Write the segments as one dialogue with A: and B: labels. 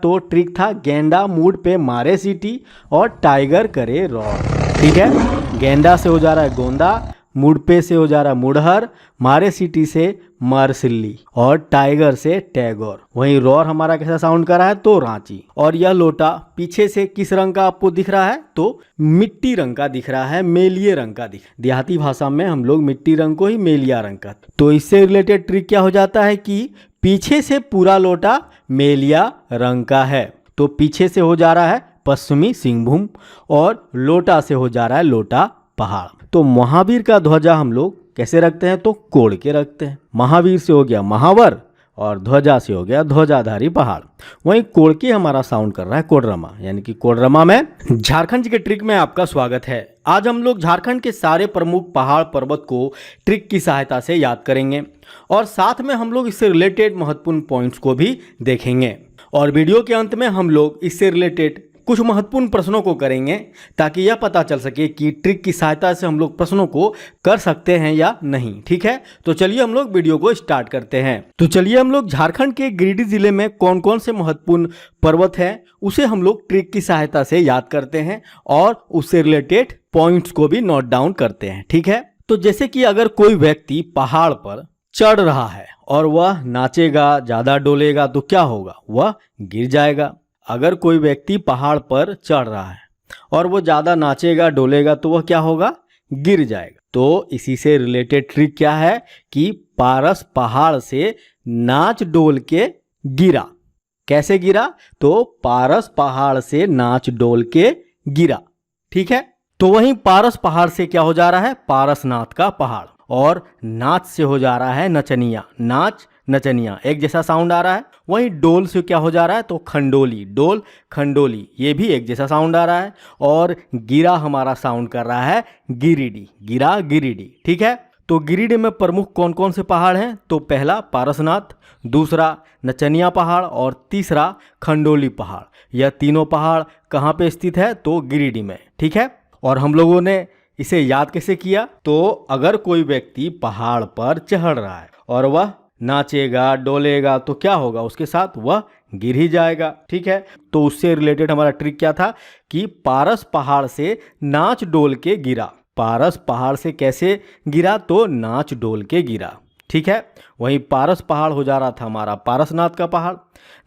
A: तो ट्रिक था गेंडा मूड पे मारे सीटी और टाइगर करे रॉर। ठीक है, गेंडा से हो जा रहा है गोंदा, मूड पे से हो जा रहा है मुड़हर, मारे सीटी से मारसिल्ली और टाइगर से टैगोर। वहीं रॉर हमारा कैसा साउंड कर रहा है तो रांची। और यह लोटा पीछे से किस रंग का आपको दिख रहा है तो मिट्टी रंग का दिख रहा है, मेलिए रंग का दिख। देहाती भाषा में हम लोग मिट्टी रंग को ही मेलिया रंग का। तो इससे रिलेटेड ट्रिक क्या हो जाता है कि पीछे से पूरा लोटा मेलिया रंग का है, तो पीछे से हो जा रहा है पश्चिमी सिंहभूम और लोटा से हो जा रहा है लोटा पहाड़। तो महावीर का ध्वजा हम लोग कैसे रखते हैं तो कोड़ के रखते हैं। महावीर से हो गया महावर और ध्वजा से हो गया ध्वजाधारी पहाड़। वहीं कोड़ के हमारा साउंड कर रहा है कोडरमा, यानी कि कोडरमा में। झारखंड के ट्रिक में आपका स्वागत है। आज हम लोग झारखंड के सारे प्रमुख पहाड़ पर्वत को ट्रिक की सहायता से याद करेंगे और साथ में हम लोग इससे रिलेटेड महत्वपूर्ण पॉइंट्स को भी देखेंगे। और वीडियो के अंत में हम लोग इससे रिलेटेड कुछ महत्वपूर्ण प्रश्नों को करेंगे ताकि यह पता चल सके कि ट्रिक की सहायता से हम लोग प्रश्नों को कर सकते हैं या नहीं। ठीक है, तो चलिए हम लोग वीडियो को स्टार्ट करते हैं। तो चलिए हम लोग झारखंड के गिरिडीह जिले में कौन कौन से महत्वपूर्ण पर्वत हैं उसे हम लोग ट्रिक की सहायता से याद करते हैं और उससे रिलेटेड पॉइंट्स को भी नोट डाउन करते हैं। ठीक है, तो जैसे कि अगर कोई व्यक्ति पहाड़ पर चढ़ रहा है और वह नाचेगा, ज्यादा डोलेगा तो क्या होगा, वह गिर जाएगा। अगर कोई व्यक्ति पहाड़ पर चढ़ रहा है और वो ज़्यादा नाचेगा डोलेगा तो वह क्या होगा, गिर जाएगा। तो इसी से रिलेटेड ट्रिक क्या है कि पारस पहाड़ से नाच डोल के गिरा। कैसे गिरा तो पारस पहाड़ से नाच डोल के गिरा। ठीक है, तो वहीं पारस पहाड़ से क्या हो जा रहा है पारसनाथ का पहाड़, और नाच से हो जा रहा है नचनिया। नाच नचनिया एक जैसा साउंड आ रहा है। वहीं डोल से क्या हो जा रहा है तो खंडोली, डोल खंडोली, ये भी एक जैसा साउंड आ रहा है। और गिरा हमारा साउंड कर रहा है गिरिडीह, गिरा गिरिडीह। ठीक है, तो गिरिडीह में प्रमुख कौन कौन से पहाड़ हैं तो पहला पारसनाथ, दूसरा नचनिया पहाड़ और तीसरा खंडोली पहाड़। यह तीनों पहाड़ कहाँ पे स्थित है तो गिरिडीह में। ठीक है, और हम लोगों ने इसे याद कैसे किया तो अगर कोई व्यक्ति पहाड़ पर चढ़ रहा है और वह नाचेगा डोलेगा तो क्या होगा, उसके साथ वह गिर ही जाएगा। ठीक है, तो उससे रिलेटेड हमारा ट्रिक क्या था कि पारस पहाड़ से नाच डोल के गिरा। पारस पहाड़ से कैसे गिरा तो नाच डोल के गिरा। ठीक है, वहीं पारस पहाड़ हो जा रहा था हमारा पारसनाथ का पहाड़,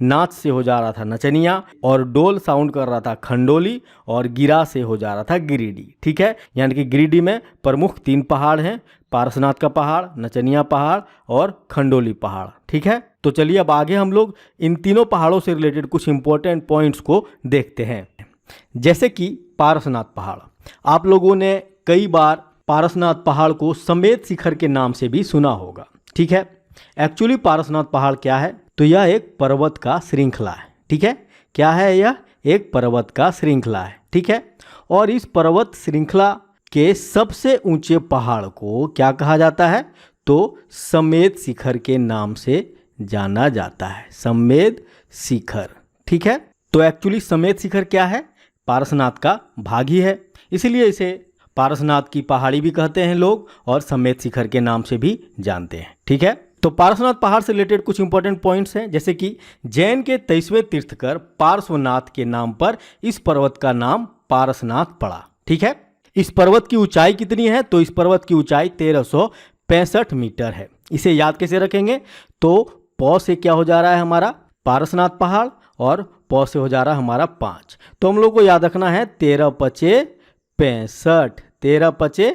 A: नाच से हो जा रहा था नचनिया और डोल साउंड कर रहा था खंडोली और गिरा से हो जा रहा था गिरिडीह। ठीक है, यानी कि गिरिडीह में प्रमुख तीन पहाड़ हैं, पारसनाथ का पहाड़, नचनिया पहाड़ और खंडोली पहाड़। ठीक है, तो चलिए अब आगे हम लोग इन तीनों पहाड़ों से रिलेटेड कुछ इंपॉर्टेंट पॉइंट्स को देखते हैं। जैसे कि पारसनाथ पहाड़, आप लोगों ने कई बार पारसनाथ पहाड़ को समेत शिखर के नाम से भी सुना होगा। ठीक है, एक्चुअली पारसनाथ पहाड़ क्या है तो यह एक पर्वत का श्रृंखला है। ठीक है, क्या है, यह एक पर्वत का श्रृंखला है। ठीक है, और इस पर्वत श्रृंखला के सबसे ऊंचे पहाड़ को क्या कहा जाता है तो समेत शिखर के नाम से जाना जाता है, समेत शिखर। ठीक है, तो एक्चुअली समेत शिखर क्या है, पारसनाथ का भाग ही है, इसलिए इसे पारसनाथ की पहाड़ी भी कहते हैं लोग और समेत शिखर के नाम से भी जानते हैं। ठीक है, तो पारसनाथ पहाड़ से रिलेटेड कुछ इंपॉर्टेंट पॉइंट्स हैं, जैसे कि जैन के 23वें तीर्थकर पार्श्वनाथ के नाम पर इस पर्वत का नाम पारसनाथ पड़ा। ठीक है, इस पर्वत की ऊंचाई कितनी है तो इस पर्वत की ऊंचाई 1365 मीटर है। इसे याद कैसे रखेंगे तो पौ से क्या हो जा रहा है हमारा पारसनाथ पहाड़ और पौ से हो जा रहा है हमारा 5, तो हम लोग को याद रखना है 13 पचे 65, 13 पचे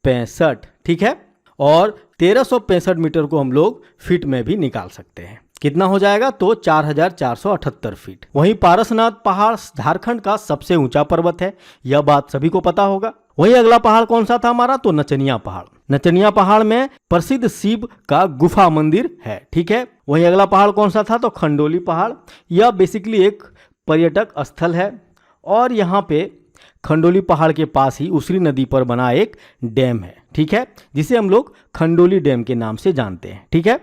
A: 65। ठीक है, और 1365 मीटर को हम लोग फीट में भी निकाल सकते हैं। कितना हो जाएगा तो 4478 फीट। वहीं पारसनाथ पहाड़ झारखंड का सबसे ऊंचा पर्वत है, यह बात सभी को पता होगा। वहीं अगला पहाड़ कौन सा था हमारा तो नचनिया पहाड़। नचनिया पहाड़ में प्रसिद्ध शिव का गुफा मंदिर है। ठीक है, वहीं अगला पहाड़ कौन सा था तो खंडोली पहाड़। यह बेसिकली एक पर्यटक स्थल है और यहाँ पे खंडोली पहाड़ के पास ही उसरी नदी पर बना एक डैम है। ठीक है, जिसे हम लोग खंडोली डैम के नाम से जानते हैं। ठीक है,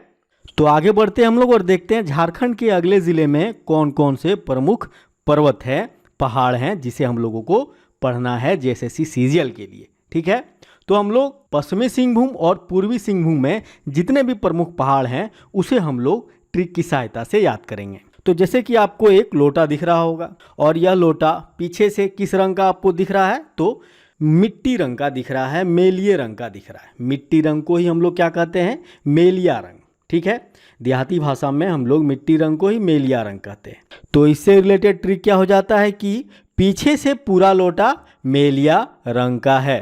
A: तो आगे बढ़ते हैं हम लोग और देखते हैं झारखंड के अगले जिले में कौन कौन से प्रमुख पर्वत है, पहाड़ हैं जिसे हम लोगों को पढ़ना है जेएसएससी सीजीएल के लिए। ठीक है, तो हम लोग पश्चिमी सिंहभूम और पूर्वी सिंहभूम में जितने भी प्रमुख पहाड़ हैं उसे हम लोग ट्रिक की सहायता से याद करेंगे। तो जैसे कि आपको एक लोटा दिख रहा होगा और यह लोटा पीछे से किस रंग का आपको दिख रहा है, तो मिट्टी रंग का दिख रहा है, मेलिए रंग का दिख रहा है। मिट्टी रंग को ही हम लोग क्या कहते हैं, मेलिया रंग। ठीक है, देहाती भाषा में हम लोग मिट्टी रंग को ही मेलिया रंग कहते हैं। तो इससे रिलेटेड ट्रिक क्या हो जाता है कि पीछे से पूरा लोटा मेलिया रंग का है।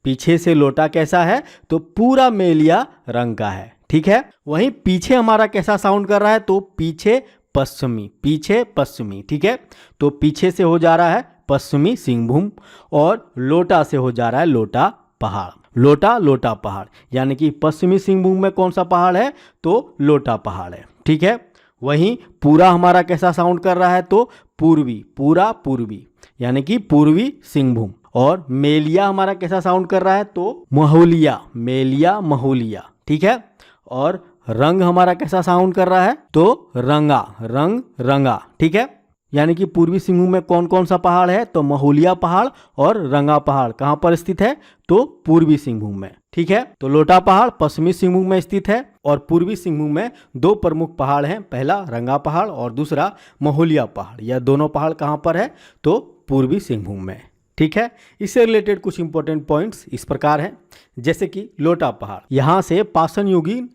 A: पीछे से लोटा कैसा है, तो पूरा मेलिया रंग का है। ठीक है, वहीं पीछे हमारा कैसा साउंड कर रहा है, तो पीछे पश्चिमी, पीछे पश्चिमी। ठीक है, तो पीछे से हो जा रहा है पश्चिमी सिंहभूम और लोटा से हो जा रहा है लोटा पहाड़। लोटा लोटा पहाड़, यानी कि पश्चिमी सिंहभूम में कौन सा पहाड़ है, तो लोटा पहाड़ है। ठीक है, वहीं पूरा हमारा कैसा साउंड कर रहा है, तो पूर्वी, पूरा पूर्वी, यानी कि पूर्वी सिंहभूम। और मेलिया हमारा कैसा साउंड कर रहा है, तो महुलिया, मेलिया महुलिया। ठीक है, और रंग हमारा कैसा साउंड कर रहा है, तो रंगा, रंग रंगा। ठीक है, यानी कि पूर्वी सिंहभूम में कौन कौन सा पहाड़ है, तो महुलिया पहाड़ और रंगा पहाड़ कहाँ पर स्थित है, तो पूर्वी सिंहभूम में। ठीक है, तो लोटा पहाड़ पश्चिमी सिंहभूम में स्थित है और पूर्वी सिंहभूम में दो प्रमुख पहाड़ हैं, पहला रंगा पहाड़ और दूसरा महुलिया पहाड़। यह दोनों पहाड़ कहाँ पर है, तो पूर्वी सिंहभूम में। ठीक है, इससे रिलेटेड कुछ इंपॉर्टेंट पॉइंट्स इस प्रकार हैं, जैसे कि लोटा पहाड़, यहाँ से पाषाण युगीन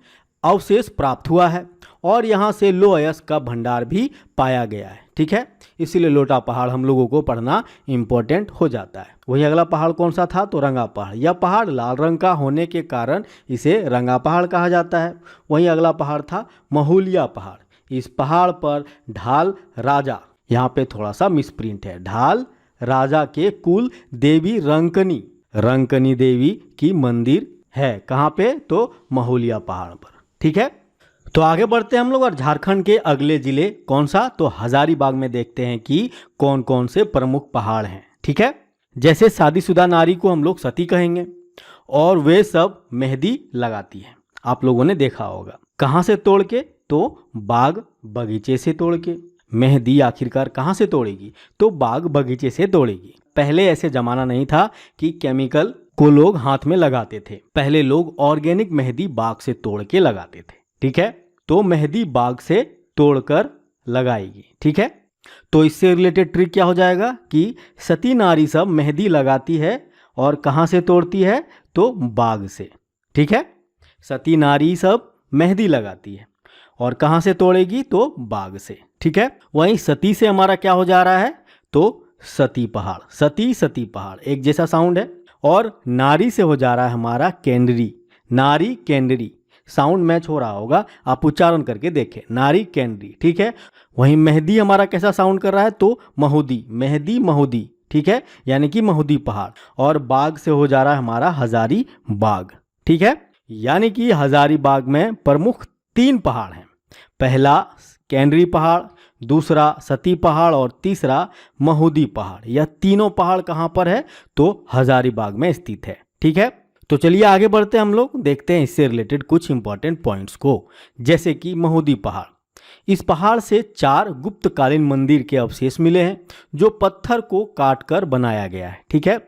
A: अवशेष प्राप्त हुआ है और यहाँ से लौह अयस्क का भंडार भी पाया गया है। ठीक है, इसीलिए लोटा पहाड़ हम लोगों को पढ़ना इंपॉर्टेंट हो जाता है। वही अगला पहाड़ कौन सा था, तो रंगा पहाड़। यह पहाड़ लाल रंग का होने के कारण इसे रंगा पहाड़ कहा जाता है। वहीं अगला पहाड़ था महुलिया पहाड़। इस पहाड़ पर ढाल राजा, यहाँ पे थोड़ा सा मिसप्रिंट है, ढाल राजा के कुल देवी रंकनी, रंकनी देवी की मंदिर है। कहाँ पे, तो महुलिया पहाड़ पर। ठीक है, तो आगे बढ़ते हैं हम लोग और झारखंड के अगले जिले कौन सा, तो हजारीबाग में देखते हैं कि कौन कौन से प्रमुख पहाड़ हैं। ठीक है, जैसे शादीशुदा नारी को हम लोग सती कहेंगे और वे सब मेहंदी लगाती है। आप लोगों ने देखा होगा, कहाँ से तोड़ के, तो बाग बगीचे से तोड़ के। मेहंदी आखिरकार कहाँ से तोड़ेगी, तो बाग बगीचे से तोड़ेगी। पहले ऐसे जमाना नहीं था कि केमिकल को लोग हाथ में लगाते थे, पहले लोग ऑर्गेनिक मेहंदी बाग से तोड़ के लगाते थे। ठीक है, तो मेहंदी बाग से तोड़कर लगाएगी। ठीक है, तो इससे रिलेटेड ट्रिक क्या हो जाएगा कि सती नारी सब मेहंदी लगाती है और कहाँ से तोड़ती है, तो बाग से। ठीक है, सती नारी सब मेहंदी लगाती है और कहाँ से तोड़ेगी, तो बाग से। ठीक है, वहीं सती से हमारा क्या हो जा रहा है, तो सती पहाड़, सती सती पहाड़ एक जैसा साउंड है। और नारी से हो जा रहा है हमारा केंद्री, नारी केंद्री, साउंड मैच हो रहा होगा, आप उच्चारण करके देखें, नारी केंद्री। ठीक है, वहीं मेहंदी हमारा कैसा साउंड कर रहा है, तो महुदी, मेहंदी महुदी। ठीक है, यानी कि महुदी पहाड़। और बाग से हो जा रहा है हमारा हजारी बाग। ठीक है, यानी कि हजारीबाग में प्रमुख 3 पहाड़ हैं, पहला केंद्री पहाड़, दूसरा सती पहाड़ और तीसरा महुदी पहाड़। यह तीनों पहाड़ कहाँ पर है, तो हजारीबाग में स्थित है। ठीक है, तो चलिए आगे बढ़ते हैं हम लोग, देखते हैं इससे रिलेटेड कुछ इंपॉर्टेंट पॉइंट्स को, जैसे कि महुदी पहाड़। इस पहाड़ से 4 गुप्तकालीन मंदिर के अवशेष मिले हैं जो पत्थर को काटकर बनाया गया है। ठीक है,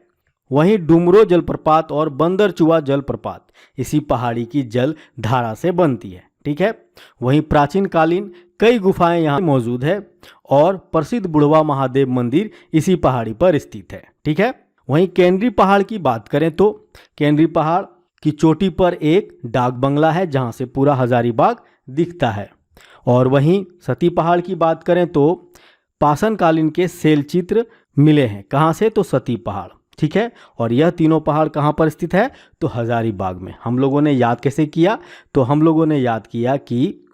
A: वहीं डुमरो जलप्रपात और बंदरचुआ जलप्रपात इसी पहाड़ी की जल धारा से बनती है। ठीक है, वहीं प्राचीन कालीन कई गुफाएं यहाँ मौजूद है और प्रसिद्ध बुढ़वा महादेव मंदिर इसी पहाड़ी पर स्थित है। ठीक है, वहीं केंद्री पहाड़ की बात करें तो केंद्री पहाड़ की चोटी पर एक डाक बंगला है जहां से पूरा हजारीबाग दिखता है। और वहीं सती पहाड़ की बात करें तो पाषाण कालीन के शैल चित्र मिले हैं, कहां से, तो सती पहाड़। ठीक है, और यह तीनों पहाड़ कहां पर स्थित है, तो हजारीबाग में। हम लोगों ने याद कैसे किया, तो हम लोगों ने याद किया कि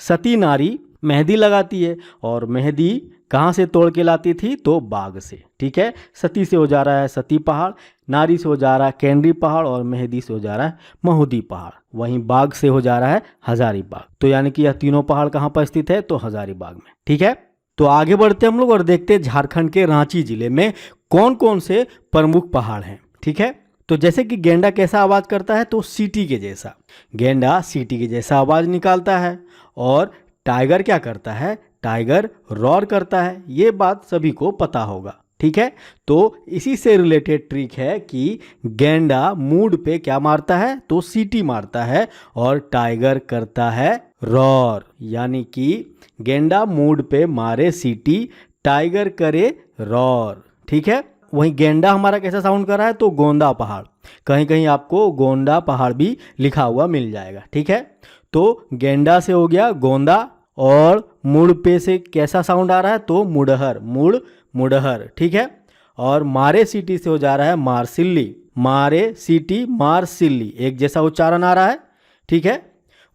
A: सती नारी मेहंदी लगाती है और मेहंदी कहाँ से तोड़ के लाती थी, तो बाग से। ठीक है, सती से हो जा रहा है सती पहाड़, नारी से हो जा रहा है केंद्री पहाड़ और मेहंदी से हो जा रहा है महुदी पहाड़, वहीं बाग से हो जा रहा है हजारीबाग। तो यानी कि यह तीनों पहाड़ कहाँ पर स्थित है, तो हजारीबाग में। ठीक है, तो आगे बढ़ते हम लोग और देखते हैं झारखंड के रांची जिले में कौन कौन से प्रमुख पहाड़ हैं। ठीक है, तो जैसे कि गेंडा कैसा आवाज करता है, तो सीटी के जैसा, गेंडा सीटी के जैसा आवाज निकालता है। और टाइगर क्या करता है, टाइगर रॉर करता है, ये बात सभी को पता होगा। ठीक है। तो इसी से रिलेटेड ट्रिक है कि गेंडा मूड पे क्या मारता है, तो सीटी मारता है और टाइगर करता है रॉर। यानी कि गेंडा मूड पे मारे सीटी, टाइगर करे रॉर। ठीक है। वहीं गेंडा हमारा कैसा साउंड कर रहा है, तो गोंदा पहाड़, कहीं कहीं आपको गोंडा पहाड़ भी लिखा हुआ मिल जाएगा। ठीक है। तो गेंडा से हो गया गोंदा, और मुड़ पे से कैसा साउंड आ रहा है, तो मुड़हर, मुड़ मुड़हर। ठीक है। और मारे सीटी से हो जा रहा है मारसिल्ली, मारे सीटी मारसिल्ली, एक जैसा उच्चारण आ रहा है। ठीक है।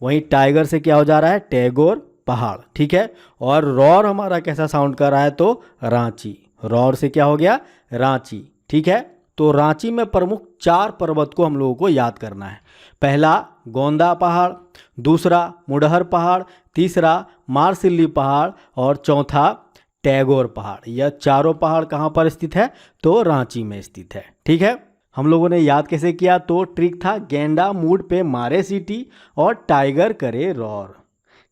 A: वहीं टाइगर से क्या हो जा रहा है, टैगोर पहाड़। ठीक है। और रॉर हमारा कैसा साउंड कर रहा है, तो रांची, रॉर से क्या हो गया, रांची। ठीक है। तो रांची में प्रमुख 4 पर्वत को हम लोगों को याद करना है। पहला गोंदा पहाड़, दूसरा मुड़हर पहाड़, तीसरा मारसिल्ली पहाड़, और चौथा टैगोर पहाड़। यह चारों पहाड़ कहाँ पर स्थित है, तो रांची में स्थित है। ठीक है। हम लोगों ने याद कैसे किया, तो ट्रिक था गेंडा मूड पे मारे सीटी और टाइगर करे रॉर।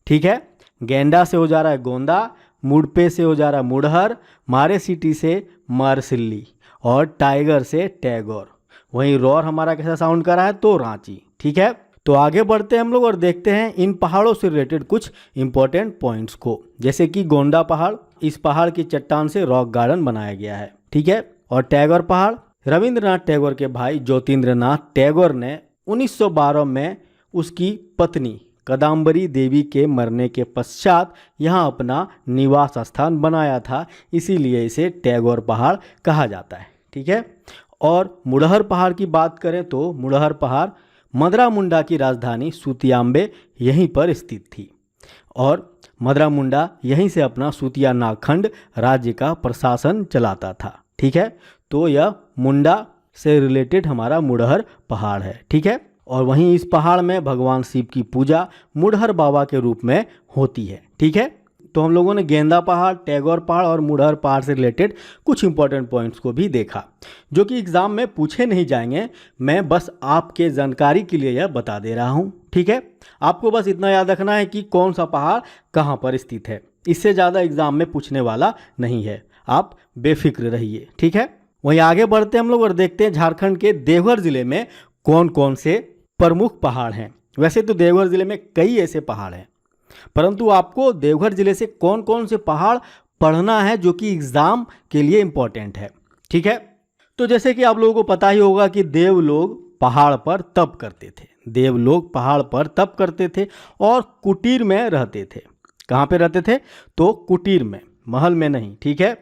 A: ठीक है। गेंडा से हो जा रहा है गोंदा, मूड पे से हो जा रहा है मुड़हर, मारे सीटी से मारसिल्ली, और टाइगर से टैगोर। वहीं रॉर हमारा कैसा साउंड कर रहा है, तो रांची। ठीक है। तो आगे बढ़ते हैं हम लोग और देखते हैं इन पहाड़ों से रिलेटेड कुछ इंपॉर्टेंट पॉइंट्स को। जैसे कि गोंडा पहाड़, इस पहाड़ की चट्टान से रॉक गार्डन बनाया गया है। ठीक है। और टैगोर पहाड़, रविंद्रनाथ टैगोर के भाई ज्योतिन्द्रनाथ टैगोर ने 1912 में उसकी पत्नी कदम्बरी देवी के मरने के पश्चात यहाँ अपना निवास स्थान बनाया था, इसीलिए इसे टैगोर पहाड़ कहा जाता है। ठीक है। और मुड़हर पहाड़ की बात करें तो मुड़हर पहाड़ मदरा मुंडा की राजधानी सूतियाम्बे यहीं पर स्थित थी, और मदरा मुंडा यहीं से अपना सूतिया नागखंड राज्य का प्रशासन चलाता था। ठीक है। तो यह मुंडा से रिलेटेड हमारा मुड़हर पहाड़ है। ठीक है। और वहीं इस पहाड़ में भगवान शिव की पूजा मुड़हर बाबा के रूप में होती है। ठीक है। तो हम लोगों ने गेंदा पहाड़, टैगोर पहाड़ और मुड़हर पहाड़ से रिलेटेड कुछ इंपॉर्टेंट पॉइंट्स को भी देखा, जो कि एग्जाम में पूछे नहीं जाएंगे। मैं बस आपके जानकारी के लिए यह बता दे रहा हूँ। ठीक है। आपको बस इतना याद रखना है कि कौन सा पहाड़ कहाँ पर स्थित है, इससे ज़्यादा एग्जाम में पूछने वाला नहीं है, आप बेफिक्र रहिए। ठीक है। वहीं आगे बढ़ते हैं हम लोग और देखते हैं झारखंड के देवघर जिले में कौन कौन से प्रमुख पहाड़ हैं। वैसे तो देवघर जिले में कई ऐसे पहाड़ हैं, परंतु आपको देवघर जिले से कौन कौन से पहाड़ पढ़ना है जो कि एग्जाम के लिए इंपॉर्टेंट है। ठीक है। तो जैसे कि आप लोगों को पता ही होगा कि देव लोग पहाड़ पर तप करते थे, देव लोग पहाड़ पर तप करते थे और कुटीर में रहते थे। कहाँ पे रहते थे, तो कुटीर में, महल में नहीं। ठीक है।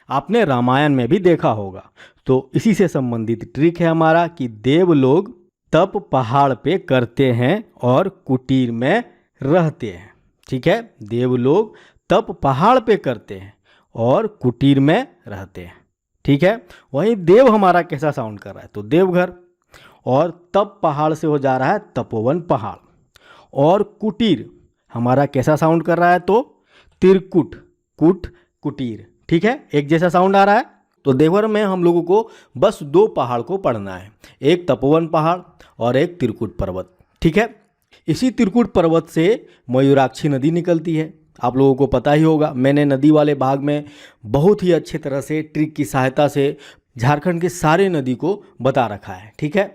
A: आपने रामायण में भी देखा होगा। तो इसी से संबंधित ट्रिक है हमारा कि देव लोग तप पहाड़ पे करते हैं और कुटीर में रहते हैं। ठीक है। देव लोग तप पहाड़ पे करते हैं और कुटीर में रहते हैं। ठीक है। वहीं देव हमारा कैसा साउंड कर रहा है, तो देवघर, और तप पहाड़ से हो जा रहा है तपोवन पहाड़, और कुटीर हमारा कैसा साउंड कर रहा है, तो तिरकुट, कुट कुटीर। ठीक है। एक जैसा साउंड आ रहा है। तो देवघर में हम लोगों को बस 2 पहाड़ को पढ़ना है, एक तपोवन पहाड़ और एक तिरकुट पर्वत। ठीक है। इसी तिरकुट पर्वत से मयूराक्षी नदी निकलती है, आप लोगों को पता ही होगा। मैंने नदी वाले भाग में बहुत ही अच्छे तरह से ट्रिक की सहायता से झारखंड के सारे नदी को बता रखा है। ठीक है।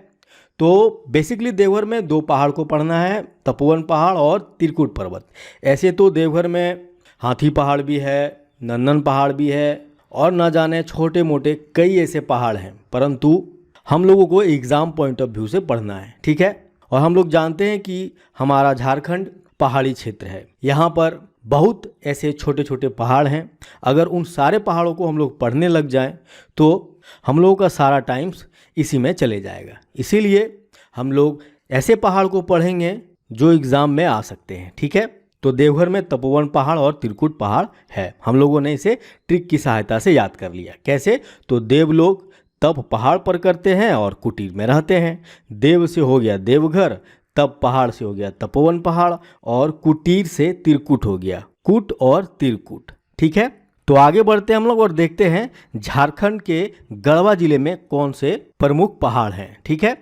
A: तो बेसिकली देवघर में 2 पहाड़ को पढ़ना है, तपोवन पहाड़ और तिरकुट पर्वत। ऐसे तो देवघर में हाथी पहाड़ भी है, नंदन पहाड़ भी है, और ना जाने छोटे मोटे कई ऐसे पहाड़ हैं, परंतु हम लोगों को एग्ज़ाम पॉइंट ऑफ व्यू से पढ़ना है। ठीक है। और हम लोग जानते हैं कि हमारा झारखंड पहाड़ी क्षेत्र है, यहाँ पर बहुत ऐसे छोटे छोटे पहाड़ हैं। अगर उन सारे पहाड़ों को हम लोग पढ़ने लग जाएं तो हम लोगों का सारा टाइम्स इसी में चले जाएगा। इसीलिए हम लोग ऐसे पहाड़ को पढ़ेंगे जो एग्ज़ाम में आ सकते हैं। ठीक है। तो देवघर में तपोवन पहाड़ और तिरकुट पहाड़ है, हम लोगों ने इसे ट्रिक की सहायता से याद कर लिया। कैसे, तो देव लोग तप पहाड़ पर करते हैं और कुटीर में रहते हैं। देव से हो गया देवघर, तप पहाड़ से हो गया तपोवन पहाड़, और कुटीर से तिरकुट हो गया कुट और तिरकुट। ठीक है। तो आगे बढ़ते हैं हम लोग और देखते हैं झारखंड के गढ़वा जिले में कौन से प्रमुख पहाड़ हैं। ठीक है।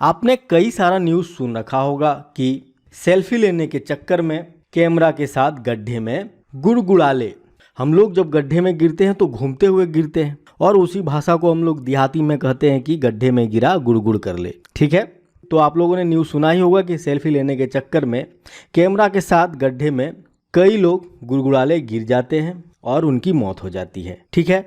A: आपने कई सारा न्यूज़ सुन रखा होगा कि सेल्फी लेने के चक्कर में कैमरा के साथ गड्ढे में गुड़गुड़ाले हम लोग जब गड्ढे में गिरते हैं तो घूमते हुए गिरते हैं, और उसी भाषा को हम लोग देहाती में कहते हैं कि गड्ढे में गिरा गुड़गुड़ कर ले। ठीक है, तो आप लोगों ने न्यूज़ सुना ही होगा कि सेल्फी लेने के चक्कर में कैमरा के साथ गड्ढे में कई लोग गुड़गुड़ाले गिर जाते हैं और उनकी मौत हो जाती है। ठीक है,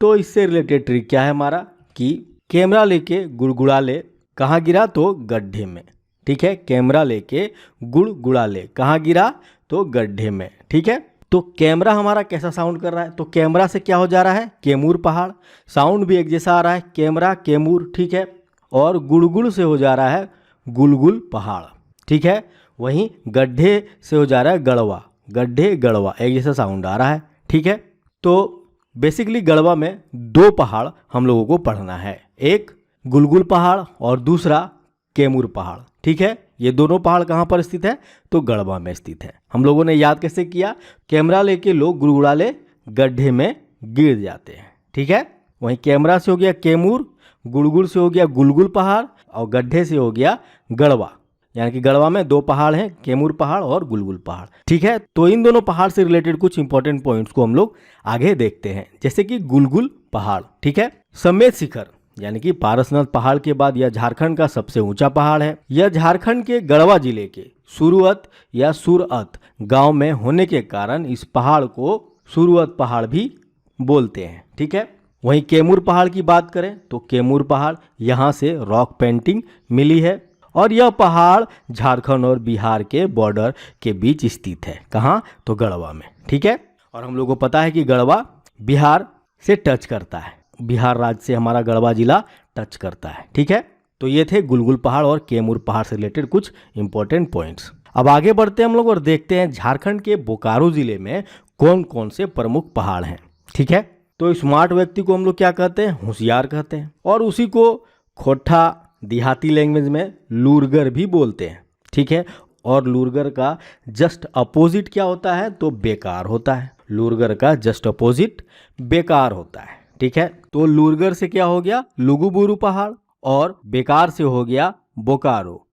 A: तो इससे रिलेटेड ट्रिक क्या है हमारा कि कैमरा लेके गुड़गुड़ाले कहाँ गिरा, तो गड्ढे में। ठीक है, कैमरा लेके गुड़गुड़ाले कहाँ गिरा, तो गड्ढे में। ठीक है, तो कैमरा हमारा कैसा साउंड कर रहा है, तो कैमरा से क्या हो जा रहा है, कैमूर पहाड़। साउंड भी एक जैसा आ रहा है, कैमरा कैमूर। ठीक है, और गुड़गुड़ से हो जा रहा है गुलगुल पहाड़। ठीक है, वहीं गड्ढे से हो जा रहा है गढ़वा, गड्ढे गढ़वा, एक जैसा साउंड आ रहा है। ठीक है, तो बेसिकली गढ़वा में दो पहाड़ हम लोगों को पढ़ना है, एक गुलगुल पहाड़ और दूसरा कैमूर पहाड़। ठीक है, ये दोनों पहाड़ कहाँ पर स्थित है, तो गढ़वा में स्थित है। हम लोगों ने याद कैसे किया, कैमरा लेके लोग गुड़गुड़ाले गड्ढे में गिर जाते हैं। ठीक है, वहीं कैमरा से हो गया कैमूर, गुड़गुड़ से हो गया गुलगुल पहाड़, और गड्ढे से हो गया गढ़वा। यानी कि गढ़वा में दो पहाड़ हैं, कैमूर पहाड़ और गुलगुल पहाड़। ठीक है, तो इन दोनों पहाड़ से रिलेटेड कुछ इंपॉर्टेंट पॉइंट्स को हम लोग आगे देखते हैं, जैसे कि गुलगुल पहाड़। ठीक है, समेत शिखर यानी कि पारसनाथ पहाड़ के बाद यह झारखंड का सबसे ऊंचा पहाड़ है। यह झारखंड के गढ़वा जिले के सुरुअत या सुरअत गांव में होने के कारण इस पहाड़ को सुरुअत पहाड़ भी बोलते हैं। ठीक है, वहीं कैमूर पहाड़ की बात करें तो कैमूर पहाड़ यहाँ से रॉक पेंटिंग मिली है, और यह पहाड़ झारखंड और बिहार के बॉर्डर के बीच स्थित है। कहाँ, तो गढ़वा में। ठीक है, और हम लोग को पता है कि गढ़वा बिहार से टच करता है, बिहार राज्य से हमारा गढ़वा जिला टच करता है। ठीक है, तो ये थे गुलगुल पहाड़ और कैमूर पहाड़ से रिलेटेड कुछ इंपॉर्टेंट पॉइंट्स। अब आगे बढ़ते हैं हम लोग और देखते हैं झारखंड के बोकारो जिले में कौन कौन से प्रमुख पहाड़ हैं। ठीक है, तो स्मार्ट व्यक्ति को हम लोग क्या कहते हैं, होशियार कहते हैं, और उसी को खोटा देहाती लैंग्वेज में लूरगर भी बोलते हैं। ठीक है, और लूरगर का जस्ट अपोजिट क्या होता है, तो बेकार होता है। लूरगर का जस्ट अपोजिट बेकार होता है। ठीक है, तो लूरगर से क्या हो गया, लुगुबुरु पहाड़, और बेकार से हो गया बोकारो।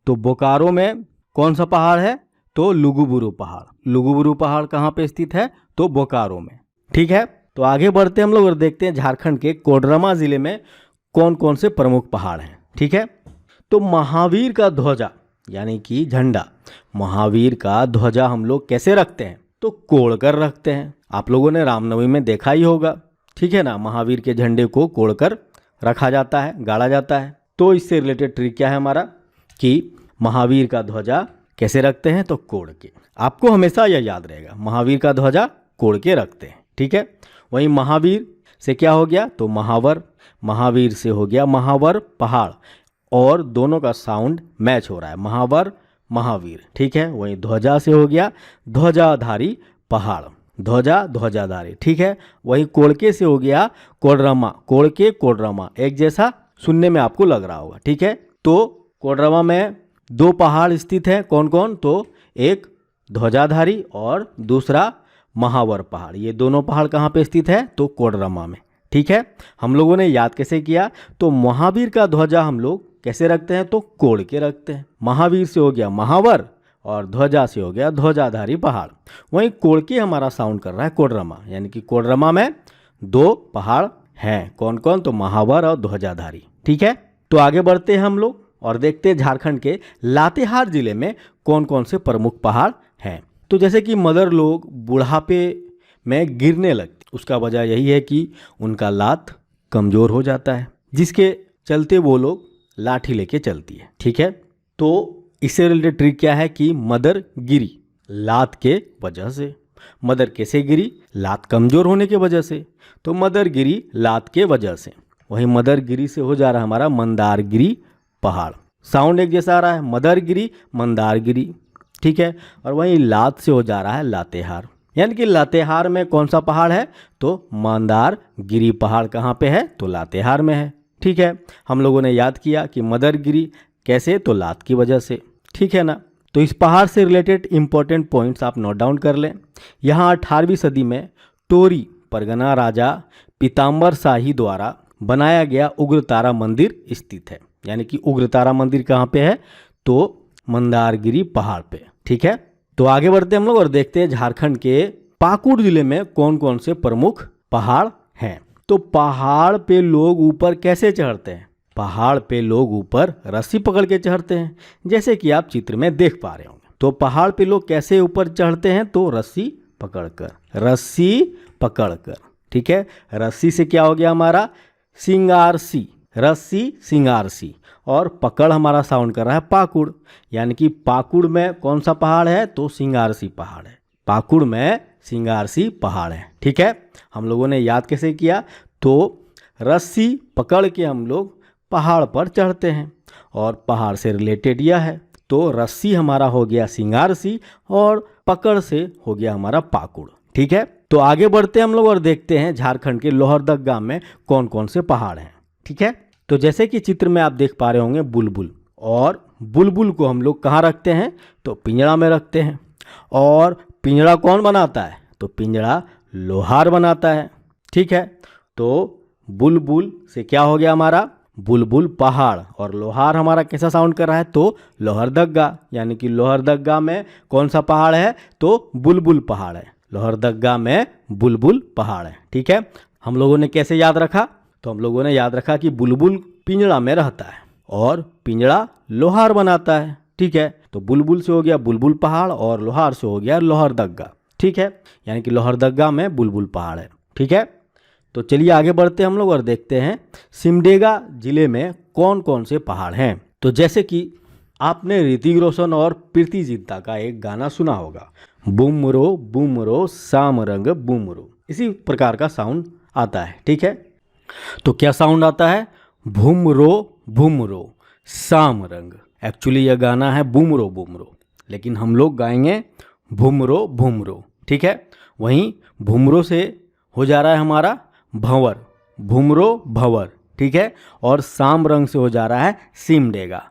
A: तो बोकारो में कौन सा पहाड़ है, तो लुगुबुरु पहाड़। लुगुबुरु पहाड़ कहाँ पे स्थित है, तो बोकारो में। ठीक है, तो आगे बढ़ते हैं हम लोग और देखते हैं झारखंड के कोडरमा जिले में कौन कौन से प्रमुख पहाड़ हैं। ठीक है, तो महावीर का ध्वजा यानी कि झंडा, महावीर का ध्वजा हम लोग कैसे रखते हैं, तो कोड़ कर रखते हैं। आप लोगों ने रामनवमी में देखा ही होगा। ठीक है ना, महावीर के झंडे को कोड़ कर रखा जाता है, गाड़ा जाता है। तो इससे रिलेटेड ट्रिक क्या है हमारा कि महावीर का ध्वजा कैसे रखते हैं, तो कोड़ के। आपको हमेशा यह याद रहेगा, महावीर का ध्वजा कोड़ के रखते हैं। ठीक है, वहीं महावीर से क्या हो गया, तो महावर। महावीर से हो गया महावर पहाड़, और दोनों का साउंड मैच हो रहा है, महावर महावीर। ठीक है, वहीं ध्वजा से हो गया ध्वजाधारी पहाड़, ध्वजा ध्वजाधारी। ठीक है, वहीं कोड़के से हो गया कोडरमा, कोड़के कोडरमा, एक जैसा सुनने में आपको लग रहा होगा। ठीक है, तो कोडरमा में दो पहाड़ स्थित हैं, कौन कौन, तो एक ध्वजाधारी और दूसरा महावर पहाड़। ये दोनों पहाड़ कहाँ पे स्थित है, तो कोडरमा में। ठीक है, हम लोगों ने याद कैसे किया, तो महावीर का ध्वजा हम लोग कैसे रखते हैं, तो कोड़ के रखते हैं। महावीर से हो गया महावर और ध्वजा से हो गया ध्वजाधारी पहाड़। वहीं कोड़ के हमारा साउंड कर रहा है कोडरमा, यानी कि कोडरमा में दो पहाड़ हैं, कौन कौन, तो महावर और ध्वजाधारी। ठीक है, तो आगे बढ़ते हैं हम लोग और देखते हैं झारखंड के लातेहार जिले में कौन कौन से प्रमुख पहाड़ हैं। तो जैसे कि मदर लोग बुढ़ापे में गिरने लगती, उसका वजह यही है कि उनका लात कमज़ोर हो जाता है, जिसके चलते वो लोग लाठी लेके चलती है। ठीक है, तो इससे रिलेटेड ट्रिक क्या है कि मदर गिरी लात के वजह से। मदर कैसे गिरी, लात कमज़ोर होने के वजह से, तो मदर गिरी लात के वजह से। वहीं मदर गिरी से हो जा रहा है हमारा मंदारगिरी पहाड़, साउंड एक जैसा आ रहा है, मदरगिरी मंदारगिरी। ठीक है, और वहीं लात से हो जा रहा है लातेहार, यानी कि लातेहार में कौन सा पहाड़ है, तो मंदारगिरी पहाड़ कहाँ पे है, तो लातेहार में है। ठीक है, हम लोगों ने याद किया कि मदरगिरी कैसे, तो लात की वजह से। ठीक है ना, तो इस पहाड़ से रिलेटेड इंपॉर्टेंट पॉइंट्स आप नोट डाउन कर लें। यहाँ 18वीं सदी में टोरी परगना राजा पीताम्बर शाही द्वारा बनाया गया उग्रतारा मंदिर स्थित है, यानी कि उग्रतारा मंदिर कहाँ पे है, तो मंदारगिरी पहाड़ पे। ठीक है, तो आगे बढ़ते हैं हम लोग और देखते हैं झारखंड के पाकुड़ जिले में कौन कौन से प्रमुख पहाड़ हैं? तो पहाड़ पे लोग ऊपर कैसे चढ़ते हैं? पहाड़ पे लोग ऊपर रस्सी पकड़ के चढ़ते हैं, जैसे कि आप चित्र में देख पा रहे होंगे। तो पहाड़ पे लोग कैसे ऊपर चढ़ते हैं? तो रस्सी पकड़कर, ठीक है। रस्सी से क्या हो गया हमारा? सिंगारसी, रस्सी सिंगारसी, और पकड़ हमारा साउंड कर रहा है पाकुड़, यानी कि पाकुड़ में कौन सा पहाड़ है? तो सिंगारसी पहाड़ है। पाकुड़ में सिंगारसी पहाड़ है, ठीक है। हम लोगों ने याद कैसे किया? तो रस्सी पकड़ के हम लोग पहाड़ पर चढ़ते हैं, और पहाड़ से रिलेटेड यह है। तो रस्सी हमारा हो गया सिंगारसी और पकड़ से हो गया हमारा पाकुड़, ठीक है। तो आगे बढ़ते हैं हम लोग और देखते हैं झारखंड के लोहरदगा में कौन कौन से पहाड़ हैं, ठीक है। तो जैसे कि चित्र में आप देख पा रहे होंगे बुलबुल, और बुलबुल को हम लोग कहाँ रखते हैं? तो पिंजड़ा में रखते हैं। और पिंजड़ा कौन बनाता है? तो पिंजड़ा लोहार बनाता है, ठीक है। तो बुलबुल से क्या हो गया हमारा? बुलबुल पहाड़, और लोहार हमारा कैसा साउंड कर रहा है? तो लोहरदगा, यानी कि लोहरदगा में कौन सा पहाड़ है? तो बुलबुल पहाड़ है। लोहरदगा में बुलबुल पहाड़ है, ठीक है। हम लोगों ने कैसे याद रखा? तो हम लोगों ने याद रखा कि बुलबुल पिंजड़ा में रहता है और पिंजड़ा लोहार बनाता है, ठीक है। तो बुलबुल से हो गया बुलबुल पहाड़ और लोहार से हो गया लोहरदगा, ठीक है। यानी कि लोहरदगा में बुलबुल पहाड़ है, ठीक है। तो चलिए आगे बढ़ते हैं हम लोग और देखते हैं सिमडेगा जिले में कौन कौन से पहाड़ हैं। तो जैसे कि आपने ऋतिक रोशन और प्रीति जिंटा का एक गाना सुना होगा, बूमरो साम रंग बूमरो, इसी प्रकार का साउंड आता है, ठीक है। तो क्या साउंड आता है? भूमरो साम रंग। एक्चुअली यह गाना है बूमरो, लेकिन हम लोग गाएंगे भूमरो, ठीक है। वहीं भूमरो से हो जा रहा है हमारा भंवर, भूमरो भंवर, ठीक है। और साम रंग से हो जा रहा है सिमडेगा,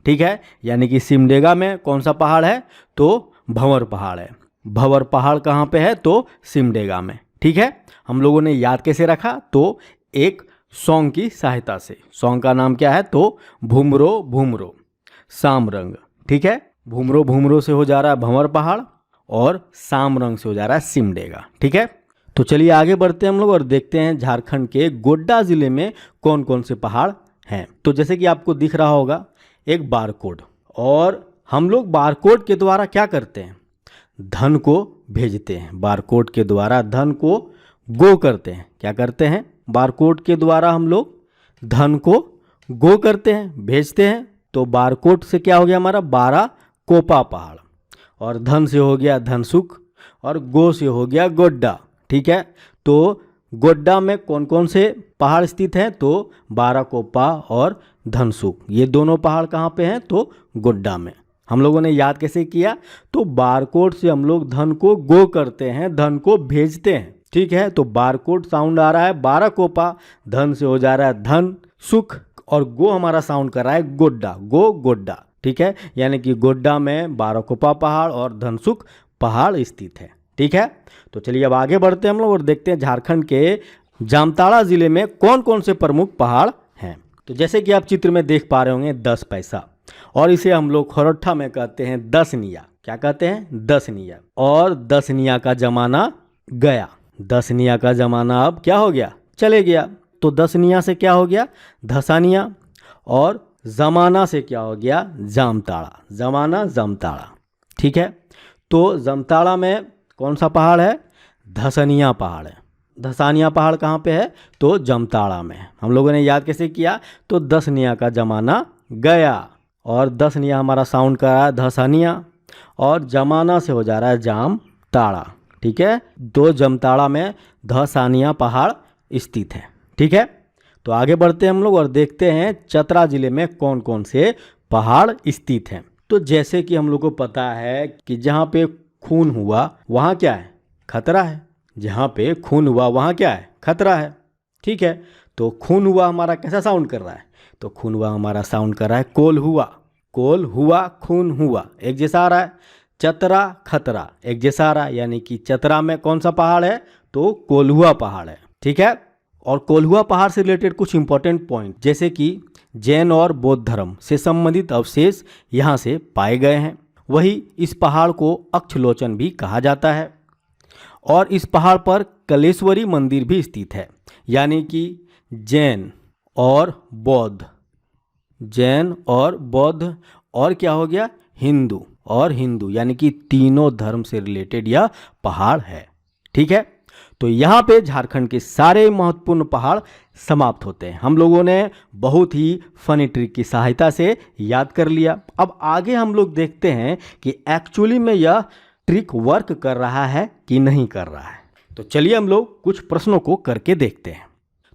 A: ठीक है। यानी कि सिमडेगा में कौन सा पहाड़ है? तो भंवर पहाड़ है। भंवर पहाड़ कहाँ पे है? तो सिमडेगा में, ठीक है। हम लोगों ने याद कैसे रखा? तो एक सॉन्ग की सहायता से। सॉन्ग का नाम क्या है? तो भूमरो साम रंग, ठीक है। भूमरो से हो जा रहा है भंवर पहाड़ और साम रंग से हो जा रहा है सिमडेगा, ठीक है। तो चलिए आगे बढ़ते हैं हम लोग और देखते हैं झारखंड के गोड्डा जिले में कौन कौन से पहाड़ हैं। तो जैसे कि आपको दिख रहा होगा एक बारकोड, और हम लोग बारकोड के द्वारा क्या करते हैं? धन को भेजते हैं। बारकोड के द्वारा धन को गो करते हैं। क्या करते हैं? बारकोड के द्वारा हम लोग धन को गो करते हैं, भेजते हैं। तो बारकोड से क्या हो गया हमारा? 12 कोपा पहाड़, और धन से हो गया धनसुख, और गो से हो गया गोड्डा, ठीक है। तो गोड्डा में कौन कौन से पहाड़ स्थित हैं? तो 12 कोपा और धनसुख, ये दोनों पहाड़ कहाँ पे हैं? तो गोड्डा में। हम लोगों ने याद कैसे किया? तो बारकोड से हम लोग धन को गो करते हैं, धन को भेजते हैं, ठीक है। तो बारकोड साउंड आ रहा है 12 कोपा, धन से हो जा रहा है धन सुख, और गो हमारा साउंड कर रहा है गोड्डा, गोड्डा, ठीक है। यानी कि गोड्डा में 12 कोपा पहाड़ और धनसुख पहाड़ स्थित है, ठीक है। तो चलिए अब आगे बढ़ते हैं हम लोग और देखते हैं झारखंड के जामताड़ा जिले में कौन कौन से प्रमुख पहाड़ हैं। तो जैसे कि आप चित्र में देख पा रहे होंगे 10 पैसा, और इसे हम लोग खरोट्ठा में कहते हैं 10 निया। क्या कहते हैं? 10 निया। और 10 निया का जमाना गया। 10 निया का जमाना अब क्या हो गया? चले गया। तो 10 निया से क्या हो गया? धसानिया, और जमाना से क्या हो गया? जामताड़ा, जमाना जामताड़ा, ठीक है। तो जामताड़ा में कौन सा पहाड़ है? धसनिया पहाड़ है। धसानिया पहाड़ कहाँ पे है? तो जामताड़ा में। हम लोगों ने याद कैसे किया? तो 10 निया का जमाना गया, और 10 निया हमारा साउंड कर रहा है धसानिया, और जमाना से हो जा रहा है जामताड़ा, ठीक है। दो जामताड़ा में धसानिया पहाड़ स्थित है, ठीक है। तो आगे बढ़ते हैं हम लोग और देखते हैं चतरा जिले में कौन कौन से पहाड़ स्थित हैं। तो जैसे कि हम लोग को पता है कि जहाँ पे खून हुआ वहाँ क्या है? खतरा है। जहाँ पे खून हुआ वहाँ क्या है? खतरा है, ठीक है। तो खून हुआ हमारा कैसा साउंड कर रहा है? तो खून हुआ हमारा साउंड कर रहा है कोल हुआ, खून हुआ, एक जैसा आ रहा है। चतरा खतरा एक जैसा आ रहा है, यानी कि चतरा में कौन सा पहाड़ है? तो कोल्हुआ पहाड़ है, ठीक है। और कोल्हुआ पहाड़ से रिलेटेड कुछ इंपॉर्टेंट पॉइंट, जैसे कि जैन और बौद्ध धर्म से संबंधित अवशेष यहाँ से पाए गए हैं। वही इस पहाड़ को अक्षलोचन भी कहा जाता है। और इस पहाड़ पर कलेश्वरी मंदिर भी स्थित है, यानी कि जैन और बौद्ध, जैन और बौद्ध और क्या हो गया, हिंदू और हिंदू, यानी कि तीनों धर्म से रिलेटेड यह पहाड़ है। ठीक है, तो यहाँ पे झारखंड के सारे महत्वपूर्ण पहाड़ समाप्त होते हैं। हम लोगों ने बहुत ही फनी ट्रिक की सहायता से याद कर लिया। अब आगे हम लोग देखते हैं कि एक्चुअली में यह ट्रिक वर्क कर रहा है कि नहीं कर रहा है। तो चलिए हम लोग कुछ प्रश्नों को करके देखते हैं।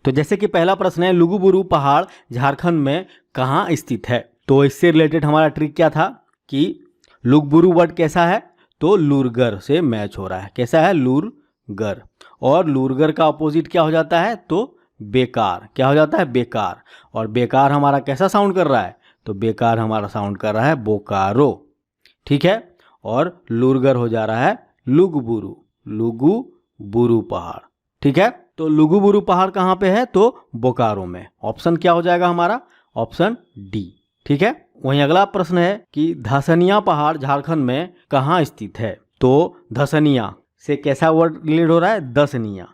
A: तो जैसे कि पहला प्रश्न है, लुगुबुरु पहाड़ झारखंड में कहाँ स्थित है। तो इससे रिलेटेड हमारा ट्रिक क्या था कि लुगबुरु वर्ड कैसा है, तो लुरगर से मैच हो रहा है। कैसा है, लुरगर। और लुरगर का अपोजिट क्या हो जाता है, तो बेकार। क्या हो जाता है, बेकार। और बेकार हमारा कैसा साउंड कर रहा है, तो बेकार हमारा साउंड कर रहा है बोकारो। ठीक है, और लुरगर हो जा रहा है लुगुबुरु, लुगुबुरु पहाड़। ठीक है, तो लुगुबुरु पहाड़ कहाँ पे है, तो बोकारो में। ऑप्शन क्या हो जाएगा हमारा, ऑप्शन डी। ठीक है, वहीं अगला प्रश्न है कि धसनिया पहाड़ झारखंड में कहाँ स्थित है। तो धसनिया से कैसा वर्ड रिलेट हो रहा है, दसनिया,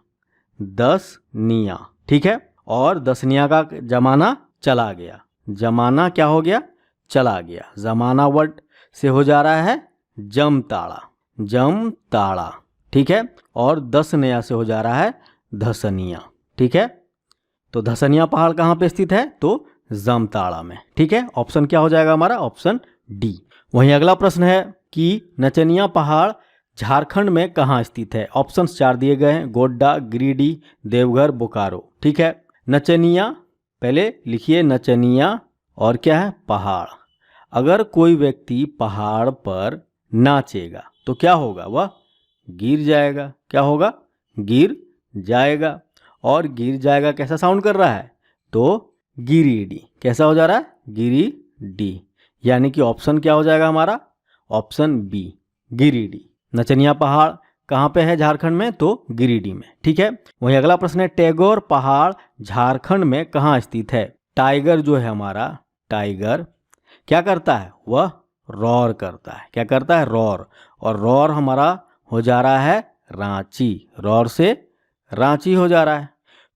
A: दसनिया। ठीक है, और दसनिया का जमाना चला गया, जमाना क्या हो गया, चला गया। जमाना वर्ड से हो जा रहा है जमताड़ा, जमताड़ा। ठीक है, और दसनिया से हो जा रहा है धसनिया। ठीक है, तो धसनिया पहाड़ कहाँ पे स्थित है, तो जामताड़ा में। ठीक है, ऑप्शन क्या हो जाएगा हमारा, ऑप्शन डी। वहीं अगला प्रश्न है कि नचनिया पहाड़ झारखंड में कहाँ स्थित है। ऑप्शंस 4 दिए गए हैं, गोड्डा, गिरिडीह, देवघर, बोकारो। ठीक है, नचनिया पहले लिखिए, नचनिया और क्या है, पहाड़। अगर कोई व्यक्ति पहाड़ पर नाचेगा तो क्या होगा, वह गिर जाएगा। क्या होगा, गिर जाएगा। और गिर जाएगा कैसा साउंड कर रहा है, तो गिरिडीह। कैसा हो जा रहा है, गिरिडीह। यानी कि ऑप्शन क्या हो जाएगा हमारा, ऑप्शन बी, गिरिडीह। नचनिया पहाड़ कहाँ पे है झारखंड में, तो गिरिडीह में। ठीक है, वहीं अगला प्रश्न है, टैगोर पहाड़ झारखंड में कहाँ स्थित है। टाइगर जो है हमारा, टाइगर क्या करता है, वह रॉर करता है। क्या करता है, रॉर। और रॉर हमारा हो जा रहा है रांची, रॉर से रांची हो जा रहा है।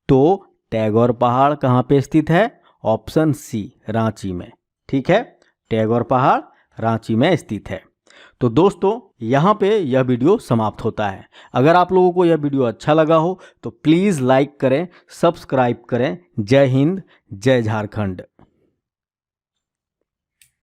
A: तो टैगोर पहाड़ कहाँ पे स्थित है, ऑप्शन सी, रांची में। ठीक है, टैगोर पहाड़ रांची में स्थित है। तो दोस्तों यहाँ पे यह वीडियो समाप्त होता है। अगर आप लोगों को यह वीडियो अच्छा लगा हो तो प्लीज़ लाइक करें, सब्सक्राइब करें। जय हिंद, जय झारखंड।